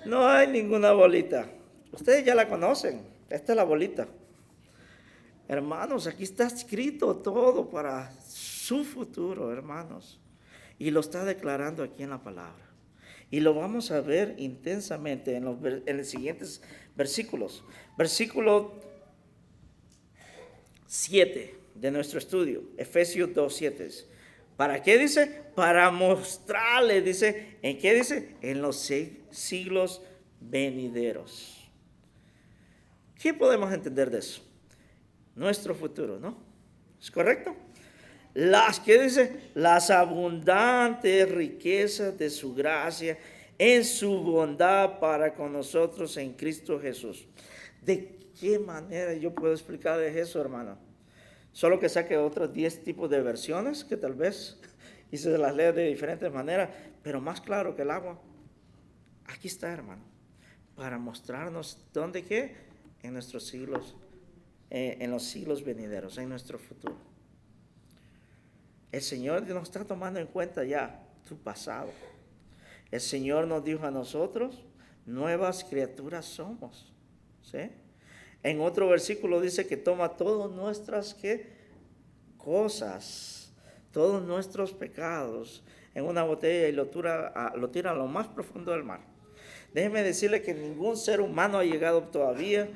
S1: No hay ninguna bolita. Ustedes ya la conocen. Esta es la bolita. Hermanos, aquí está escrito todo para su futuro, hermanos. Y lo está declarando aquí en la palabra. Y lo vamos a ver intensamente en los siguientes versículos. Versículo 7 de nuestro estudio, Efesios 2:7. ¿Para qué dice? Para mostrarle, dice, ¿en qué dice? En los siglos venideros. ¿Qué podemos entender de eso? Nuestro futuro, ¿no? ¿Es correcto? ¿Qué dice? Las abundantes riquezas de su gracia en su bondad para con nosotros en Cristo Jesús. ¿De qué manera yo puedo explicarles eso, hermano? Solo que saque otros 10 tipos de versiones que tal vez y se las lea de diferentes maneras, pero más claro que el agua. Aquí está, hermano, para mostrarnos dónde qué, en nuestros siglos, en los siglos venideros, en nuestro futuro. El Señor nos está tomando en cuenta ya tu pasado. El Señor nos dijo a nosotros, nuevas criaturas somos, ¿sí? En otro versículo dice que toma todas nuestras cosas, todos nuestros pecados en una botella y lo tira a lo más profundo del mar. Déjeme decirle que ningún ser humano ha llegado todavía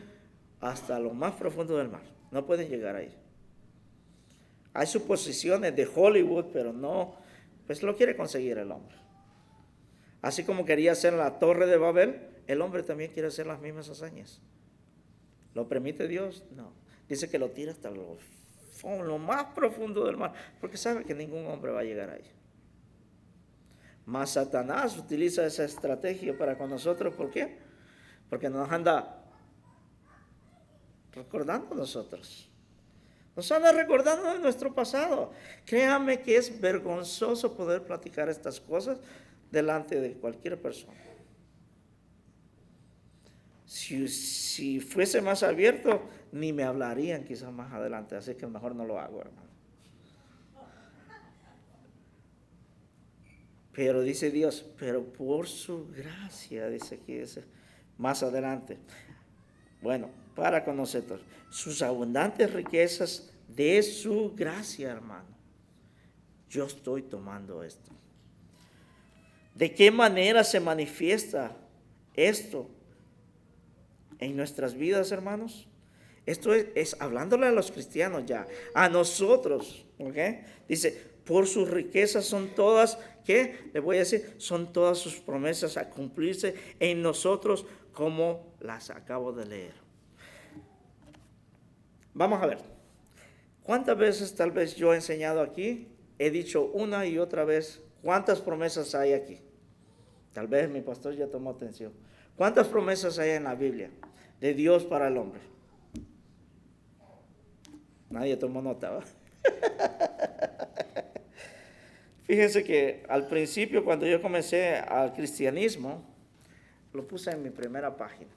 S1: hasta lo más profundo del mar. No pueden llegar ahí. Hay suposiciones de Hollywood, pero no, pues lo quiere conseguir el hombre. Así como quería hacer la Torre de Babel, el hombre también quiere hacer las mismas hazañas. ¿Lo permite Dios? No. Dice que lo tira hasta lo más profundo del mar, porque sabe que ningún hombre va a llegar ahí. Mas Satanás utiliza esa estrategia para con nosotros. ¿Por qué? Porque nos anda recordando a nosotros. Nos anda recordando de nuestro pasado. Créame que es vergonzoso poder platicar estas cosas delante de cualquier persona. Si fuese más abierto, ni me hablarían quizás más adelante. Así que mejor no lo hago, hermano. Pero dice Dios, pero por su gracia, dice aquí, dice, más adelante. Bueno, para con nosotros, sus abundantes riquezas de su gracia, hermano. Yo estoy tomando esto. ¿De qué manera se manifiesta esto en nuestras vidas, hermanos? Esto es hablándole a los cristianos ya, a nosotros, ¿ok? Dice, por sus riquezas son todas, ¿qué? Le voy a decir, son todas sus promesas a cumplirse en nosotros como las acabo de leer. Vamos a ver, ¿cuántas veces tal vez yo he enseñado aquí? He dicho una y otra vez, ¿cuántas promesas hay aquí? Tal vez mi pastor ya tomó atención. ¿Cuántas promesas hay en la Biblia de Dios para el hombre? Nadie tomó nota, ¿va? Fíjense que al principio, cuando yo comencé al cristianismo, lo puse en mi primera página.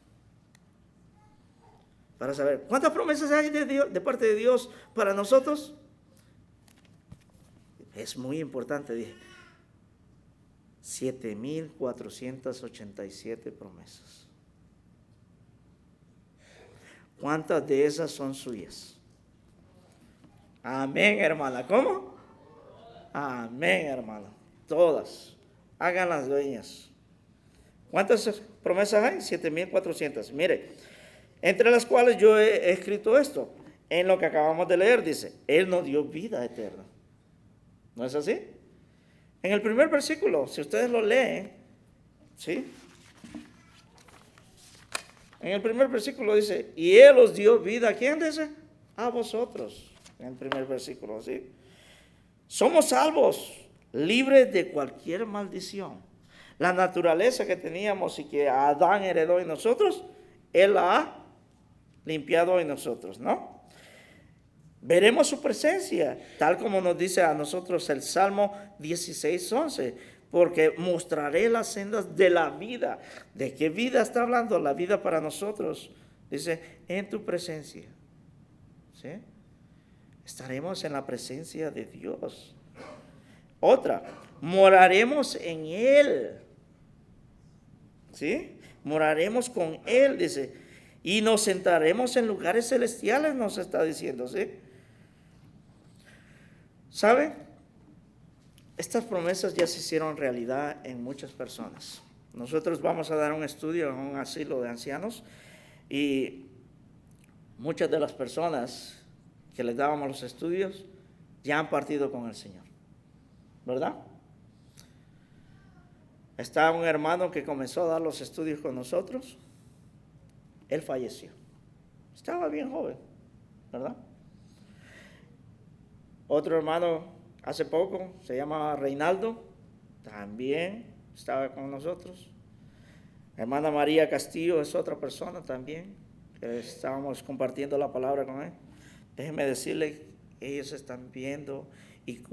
S1: Para saber, ¿cuántas promesas hay de Dios, de parte de Dios para nosotros? Es muy importante, dije. 7,487 promesas. ¿Cuántas de esas son suyas? Amén, hermana. ¿Cómo? Amén, hermana. Todas. Háganlas dueñas. ¿Cuántas promesas hay? 7,400. Mire, entre las cuales yo he escrito esto. En lo que acabamos de leer dice, Él nos dio vida eterna. ¿No es así? En el primer versículo, si ustedes lo leen, ¿sí? En el primer versículo dice, y Él os dio vida. ¿A quién dice? A vosotros. En el primer versículo, ¿sí? Somos salvos, libres de cualquier maldición. La naturaleza que teníamos y que Adán heredó en nosotros, Él la ha limpiado en nosotros, ¿no? Veremos su presencia, tal como nos dice a nosotros el Salmo 16:11, porque mostraré las sendas de la vida. ¿De qué vida está hablando? La vida para nosotros. Dice, en tu presencia. ¿Sí? Estaremos en la presencia de Dios. Otra, moraremos en Él. ¿Sí? Moraremos con Él, dice. Y nos sentaremos en lugares celestiales, nos está diciendo, ¿sí? ¿Saben? Estas promesas ya se hicieron realidad en muchas personas. Nosotros vamos a dar un estudio en un asilo de ancianos y muchas de las personas que les dábamos los estudios ya han partido con el Señor, ¿verdad? Está un hermano que comenzó a dar los estudios con nosotros. Él falleció. Estaba bien joven, ¿verdad? Otro hermano hace poco, se llama Reinaldo, también estaba con nosotros. Hermana María Castillo es otra persona también, que estábamos compartiendo la palabra con él. Déjenme decirle, ellos están viendo y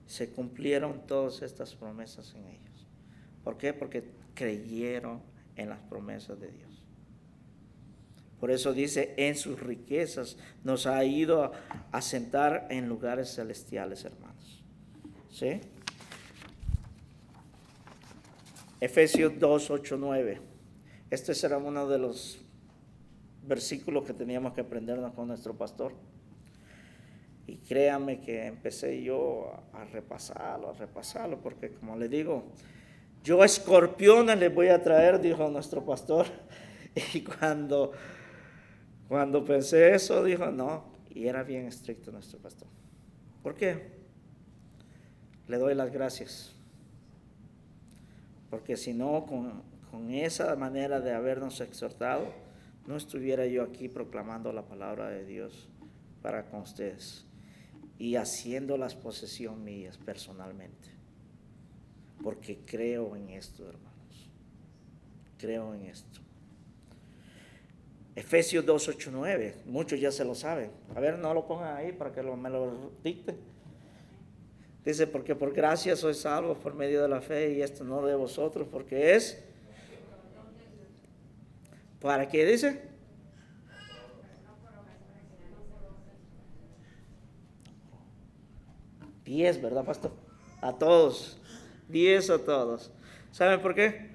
S1: se cumplieron todas estas promesas en ellos. ¿Por qué? Porque creyeron en las promesas de Dios. Por eso dice, en sus riquezas nos ha ido a sentar en lugares celestiales, hermanos. ¿Sí? Efesios 2, 8, 9. Este será uno de los versículos que teníamos que aprendernos con nuestro pastor. Y créanme que empecé yo a repasarlo, porque como le digo, yo escorpiones les voy a traer, dijo nuestro pastor. Y cuando pensé eso, dijo, no, y era bien estricto nuestro pastor. ¿Por qué? Le doy las gracias. Porque si no, con esa manera de habernos exhortado, no estuviera yo aquí proclamando la palabra de Dios para con ustedes y haciéndolas posesión mías personalmente. Porque creo en esto, hermanos. Creo en esto. Efesios 2, 8, 9. Muchos ya se lo saben. A ver, no lo pongan ahí para que me lo dicten. Dice, porque por gracia sois salvos por medio de la fe, y esto no de vosotros, porque es... ¿Para qué dice? 10, ¿verdad, pastor? A todos. 10 a todos. ¿Saben por qué?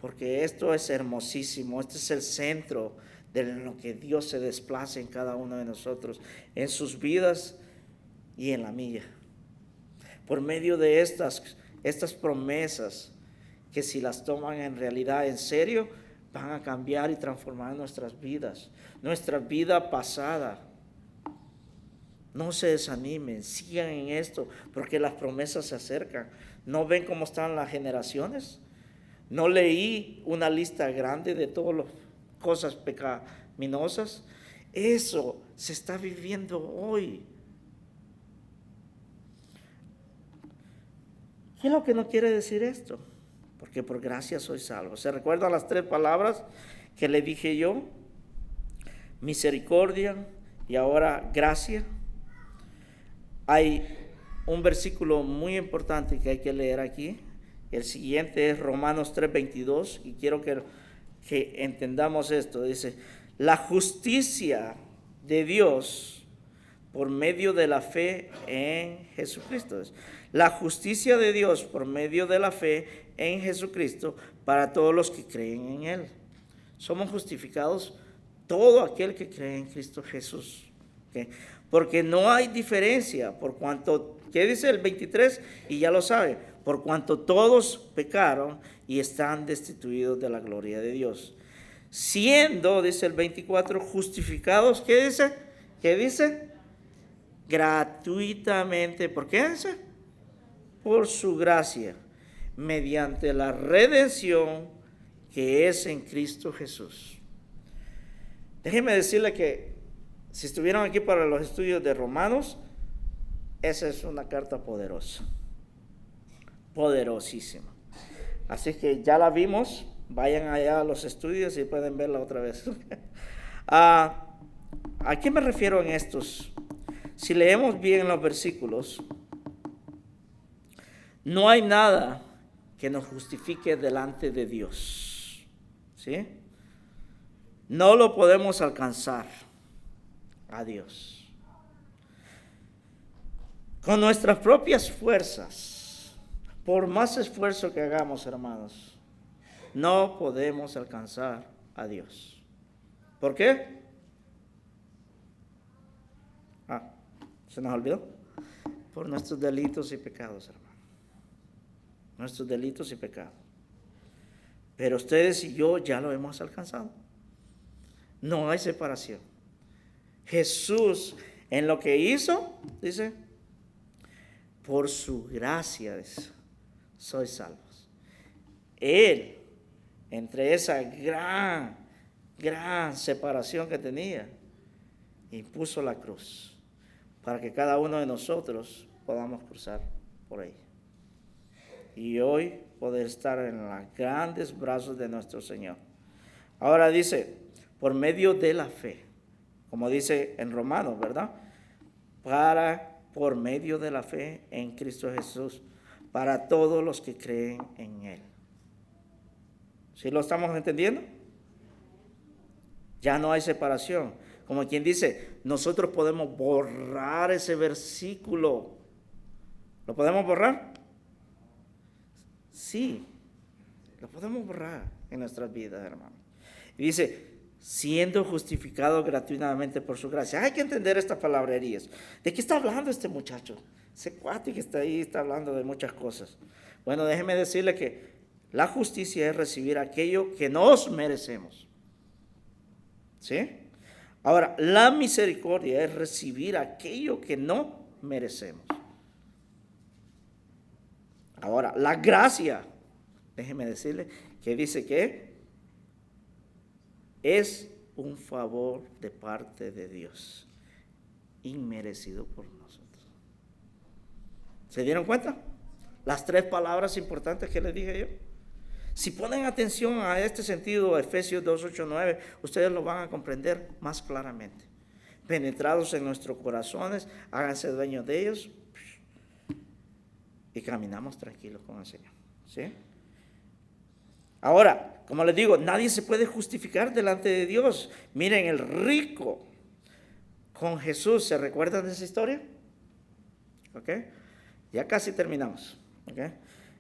S1: Porque esto es hermosísimo. Este es el centro de lo que Dios se desplaza en cada uno de nosotros, en sus vidas y en la mía. Por medio de estas promesas, que si las toman en realidad en serio, van a cambiar y transformar nuestras vidas, nuestra vida pasada. No se desanimen, sigan en esto, porque las promesas se acercan. ¿No ven cómo están las generaciones? No leí una lista grande de todas las cosas pecaminosas. Eso se está viviendo hoy. ¿Qué es lo que no quiere decir esto? Porque por gracia soy salvo. ¿Se recuerdan las 3 palabras que le dije yo? Misericordia y ahora gracia. Hay un versículo muy importante que hay que leer aquí. El siguiente es Romanos 3:22 y quiero que entendamos esto. Dice, la justicia de Dios por medio de la fe en Jesucristo. La justicia de Dios por medio de la fe en Jesucristo para todos los que creen en Él. Somos justificados todo aquel que cree en Cristo Jesús. ¿Okay? Porque no hay diferencia por cuanto, ¿qué dice el 23? Y ya lo sabe, por cuanto todos pecaron y están destituidos de la gloria de Dios. Siendo, dice el 24, justificados, ¿qué dice? ¿Qué dice? Gratuitamente. ¿Por qué dice? Por su gracia, mediante la redención que es en Cristo Jesús. Déjeme decirle que si estuvieron aquí para los estudios de Romanos, esa es una carta poderosa, poderosísima. Así que ya la vimos, vayan allá a los estudios y pueden verla otra vez. ¿A qué me refiero en estos? Si leemos bien los versículos, no hay nada que nos justifique delante de Dios, ¿sí? No lo podemos alcanzar a Dios. Con nuestras propias fuerzas, por más esfuerzo que hagamos, hermanos, no podemos alcanzar a Dios. ¿Por qué? ¿Se nos olvidó? Por nuestros delitos y pecados, hermano. Nuestros delitos y pecados. Pero ustedes y yo ya lo hemos alcanzado. No hay separación. Jesús, en lo que hizo, dice, por su gracia, dice, sois salvos. Él, entre esa gran separación que tenía, impuso la cruz para que cada uno de nosotros podamos cruzar por ella. Y hoy poder estar en los grandes brazos de nuestro Señor. Ahora dice, por medio de la fe, como dice en Romanos, ¿verdad? Por medio de la fe en Cristo Jesús, para todos los que creen en Él. ¿Sí lo estamos entendiendo? Ya no hay separación. Como quien dice, nosotros podemos borrar ese versículo. ¿Lo podemos borrar? Sí, lo podemos borrar en nuestras vidas, hermano. Y dice, siendo justificado gratuitamente por su gracia. Hay que entender estas palabrerías. ¿De qué está hablando este muchacho? Ese cuate que está ahí está hablando de muchas cosas. Bueno, déjeme decirle que la justicia es recibir aquello que nos merecemos. ¿Sí? Ahora, la misericordia es recibir aquello que no merecemos. Ahora, la gracia, déjeme decirle que dice que es un favor de parte de Dios, inmerecido por nosotros. ¿Se dieron cuenta? Las tres palabras importantes que les dije yo. Si ponen atención a este sentido, Efesios 2, 8, 9, ustedes lo van a comprender más claramente. Penetrados en nuestros corazones, háganse dueños de ellos y caminamos tranquilos con el Señor. ¿Sí? Ahora, como les digo, nadie se puede justificar delante de Dios. Miren, el rico con Jesús, ¿se recuerdan de esa historia? ¿Ok? Ya casi terminamos. ¿Ok?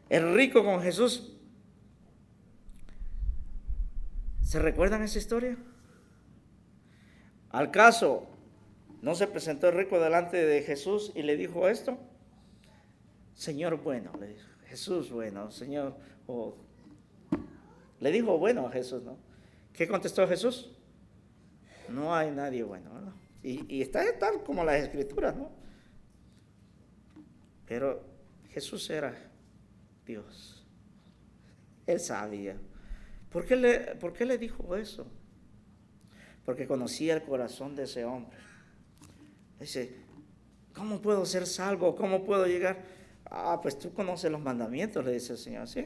S1: El rico con Jesús, ¿se recuerdan esa historia? Al caso, ¿no se presentó el rico delante de Jesús y le dijo esto? Señor bueno, le dijo. Jesús bueno, Señor. Le dijo bueno a Jesús, ¿no? ¿Qué contestó Jesús? No hay nadie bueno, ¿no? Y está tal como las Escrituras, ¿no? Pero Jesús era Dios. Él sabía. ¿Por qué le dijo eso? Porque conocía el corazón de ese hombre. Dice, ¿cómo puedo ser salvo? ¿Cómo puedo llegar? Pues tú conoces los mandamientos, le dice el Señor, ¿sí?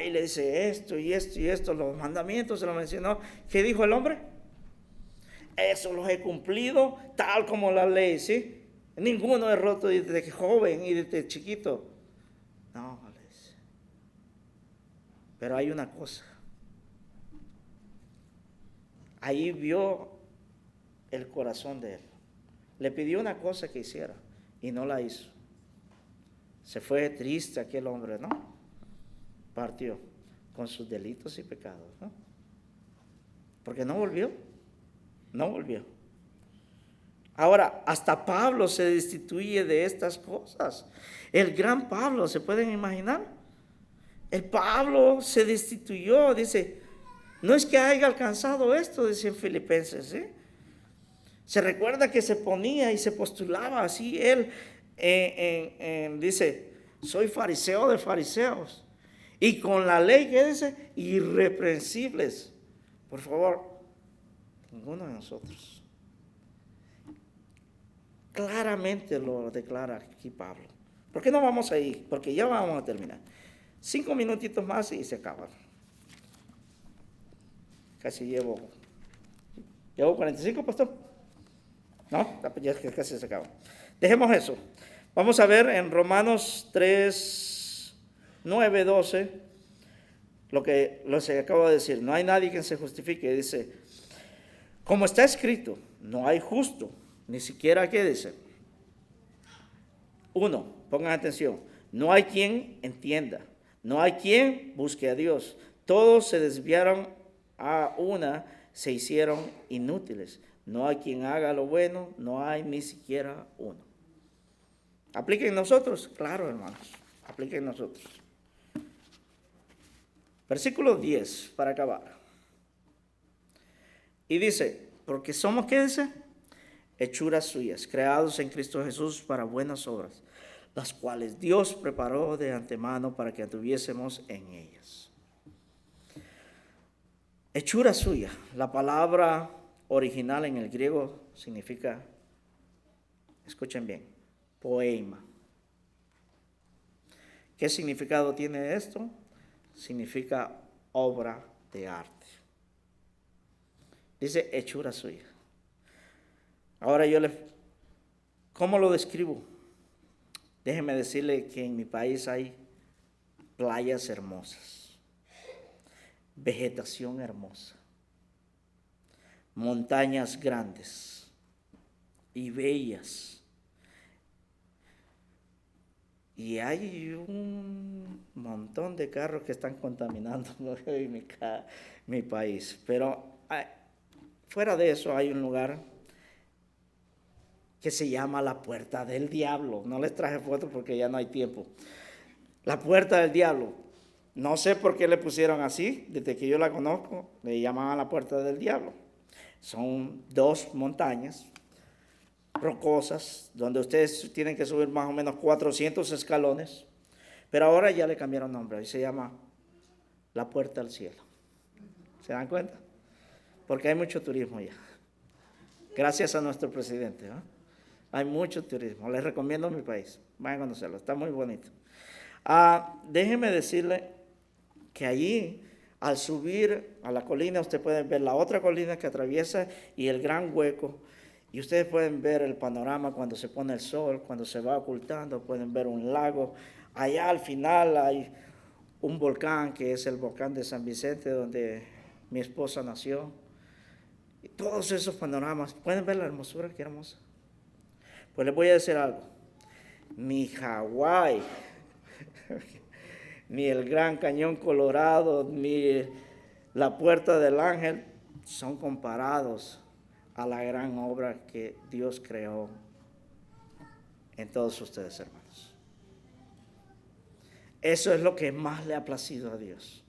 S1: Y le dice esto y esto y esto, los mandamientos se lo mencionó. ¿Qué dijo el hombre? Eso los he cumplido tal como la ley, ¿sí? Ninguno es roto desde joven y desde chiquito. No, le dice. Pero hay una cosa. Ahí vio el corazón de él. Le pidió una cosa que hiciera y no la hizo. Se fue triste aquel hombre, ¿no? Partió con sus delitos y pecados, ¿no? Porque no volvió. No volvió. Ahora, hasta Pablo se destituye de estas cosas. El gran Pablo, ¿se pueden imaginar? El Pablo se destituyó, dice, no es que haya alcanzado esto, dice en Filipenses, ¿eh? Se recuerda que se ponía y se postulaba así, él dice, soy fariseo de fariseos, y con la ley, ¿qué dice? Irreprensibles. Por favor, ninguno de nosotros. Claramente lo declara aquí Pablo. ¿Por qué no vamos ahí? Porque ya vamos a terminar. 5 minutitos más y se acaba. Casi llevo 45, pastor. No, ya casi se acaba. Dejemos eso. Vamos a ver en Romanos 3, 9, 12, lo que se acaba de decir. No hay nadie que se justifique. Dice, como está escrito, no hay justo, ni siquiera, ¿qué dice? 1, pongan atención, no hay quien entienda, no hay quien busque a Dios. Todos se desviaron a una, se hicieron inútiles. No hay quien haga lo bueno, no hay ni siquiera uno. ¿Apliquen nosotros? Claro, hermanos, apliquen nosotros. Versículo 10, para acabar. Y dice, porque somos, ¿qué dice? Hechuras suyas, creados en Cristo Jesús para buenas obras, las cuales Dios preparó de antemano para que anduviésemos en ellas. Hechura suya, la palabra original en el griego significa, escuchen bien, poema. ¿Qué significado tiene esto? Significa obra de arte. Dice hechura suya. Ahora ¿cómo lo describo? Déjeme decirle que en mi país hay playas hermosas, vegetación hermosa, montañas grandes y bellas. Y hay un montón de carros que están contaminando mi país. Pero fuera de eso hay un lugar que se llama la Puerta del Diablo. No les traje fotos porque ya no hay tiempo. La Puerta del Diablo. No sé por qué le pusieron así. Desde que yo la conozco, le llamaban la Puerta del Diablo. Son 2 montañas rocosas, donde ustedes tienen que subir más o menos 400 escalones. Pero ahora ya le cambiaron nombre. Y se llama la Puerta al Cielo. ¿Se dan cuenta? Porque hay mucho turismo ya. Gracias a nuestro presidente, ¿no? Hay mucho turismo. Les recomiendo mi país. Vayan a conocerlo. Está muy bonito. Déjenme decirle que allí, al subir a la colina, ustedes pueden ver la otra colina que atraviesa y el gran hueco. Y ustedes pueden ver el panorama cuando se pone el sol, cuando se va ocultando. Pueden ver un lago. Allá al final hay un volcán, que es el volcán de San Vicente, donde mi esposa nació. Y todos esos panoramas. ¿Pueden ver la hermosura? Qué hermosa. Pues les voy a decir algo. Ni Hawái, ni el Gran Cañón Colorado, ni la Puerta del Ángel son comparados a la gran obra que Dios creó en todos ustedes, hermanos. Eso es lo que más le ha placido a Dios.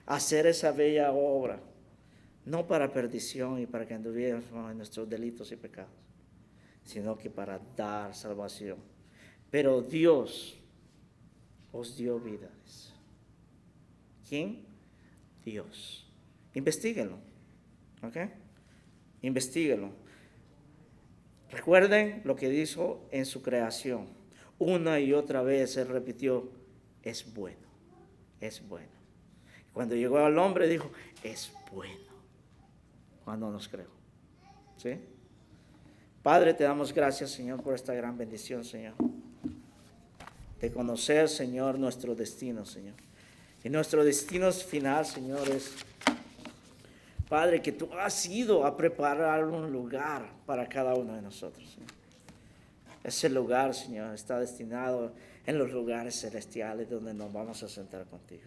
S1: Hacer esa bella obra, no para perdición y para que anduviéramos en nuestros delitos y pecados, sino que para dar salvación. Pero Dios os dio vida. ¿Quién? Dios. Investíguenlo. ¿Ok? Investíguenlo. Recuerden lo que dijo en su creación. Una y otra vez Él repitió, es bueno, es bueno. Cuando llegó al hombre dijo, es bueno. Cuando nos creó. ¿Sí? Padre, te damos gracias, Señor, por esta gran bendición, Señor. De conocer, Señor, nuestro destino, Señor. Y nuestro destino final, Señor, es, Padre, que tú has ido a preparar un lugar para cada uno de nosotros, Señor. Ese lugar, Señor, está destinado en los lugares celestiales donde nos vamos a sentar contigo.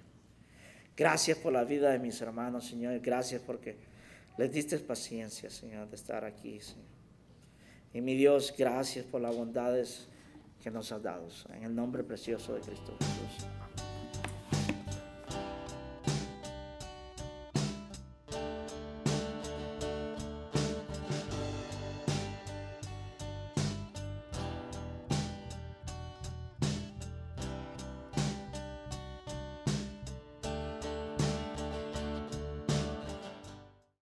S1: Gracias por la vida de mis hermanos, Señor. Gracias porque les diste paciencia, Señor, de estar aquí, Señor. Y mi Dios, gracias por las bondades que nos has dado. En el nombre precioso de Cristo Jesús.